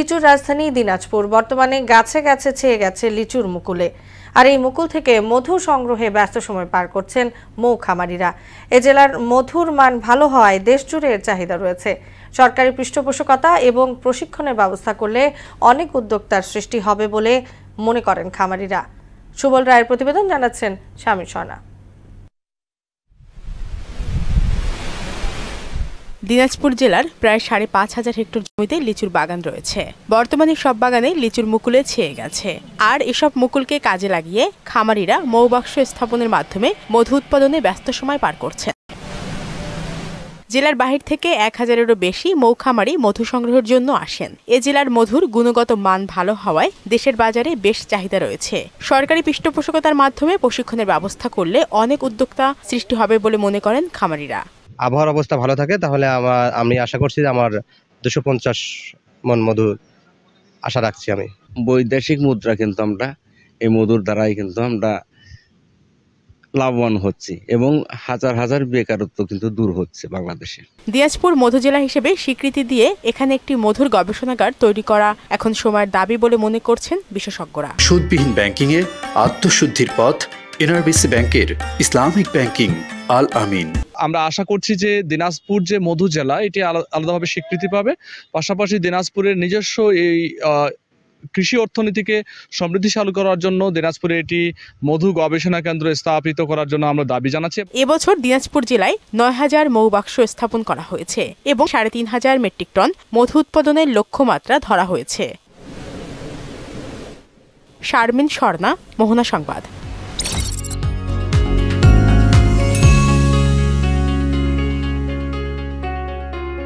লিচুর রাজধানী দিনাজপুর বর্তমানে গাছে গাছে ছেয়ে গেছে লিচুর মুকুলে। আর এই মুকুল থেকে মধু সংগ্রহে ব্যস্ত সময় পার করছেন মৌ খামারিরা। এ জেলার মধুর মান ভালো হওয়ায় দেশজুড়ে এর চাহিদা রয়েছে। সরকারি পৃষ্ঠপোষকতা এবং প্রশিক্ষণের ব্যবস্থা করলে অনেক উদ্যোক্তার সৃষ্টি হবে বলে মনে করেন খামারিরা। সুবল রায়ের প্রতিবেদন জানাচ্ছেন শামীর স্বর্ণা। দিনাজপুর জেলার প্রায় ৫,৫০০ হেক্টর জমিতে লিচুর বাগান রয়েছে। বর্তমানে সব বাগানে লিচুর মুকুলে ছেয়ে গেছে। আর এসব মুকুলকে কাজে লাগিয়ে খামারিরা মৌবাক্স স্থাপনের মাধ্যমে মধু উৎপাদনে ব্যস্ত সময় পার করছে। জেলার বাহির থেকে ১,০০০-এরও বেশি মৌ খামারি মধু সংগ্রহের জন্য আসেন। এ জেলার মধুর গুণগত মান ভালো হওয়ায় দেশের বাজারে বেশ চাহিদা রয়েছে। সরকারি পৃষ্ঠপোষকতার মাধ্যমে প্রশিক্ষণের ব্যবস্থা করলে অনেক উদ্যোক্তা সৃষ্টি হবে বলে মনে করেন খামারিরা। আবহাওয়ার অবস্থা ভালো থাকে তাহলে আমি আশা করছি যে আমার 250 মন মধু আশা রাখছি। আমি বৈদেশিক মুদ্রা কিন্তু আমরা এই মধুর দ্বারাই কিন্তু আমরা লাভবান হচ্ছি এবং হাজার হাজার বেকারত্ব কিন্তু দূর হচ্ছে বাংলাদেশে। দিনাজপুর মধু জেলা হিসেবে স্বীকৃতি দিয়ে এখানে একটি মধুর গবেষণাগার তৈরি করা এখন সময়ের দাবি বলে মনে করছেন বিশেষজ্ঞরা। সুদবিহীন ব্যাংকিংয়ে আত্মশুদ্ধির পথ এনআরবিসি ব্যাংকের ইসলামিক ব্যাংকিং আল আমিন। আমরা আশা করছি যে দিনাজপুর যে মধু জেলা এটি আলাদাভাবে স্বীকৃতি পাবে। পাশাপাশি দিনাজপুরের নিজস্ব এই কৃষি অর্থনীতিকে সমৃদ্ধিশালী করার জন্য দিনাজপুরে এটি মধু গবেষণা কেন্দ্র স্থাপিত করার জন্য আমরা দাবি জানাচ্ছি। এবছর দিনাজপুর জেলায় ৯,০০০ মৌবাক্স স্থাপন করা হয়েছে এবং ৩,৫০০ মেট্রিক টন মধু উৎপাদনের লক্ষ্যমাত্রা ধরা হয়েছে। শারমিন স্বর্ণা, মোহনা সংবাদ।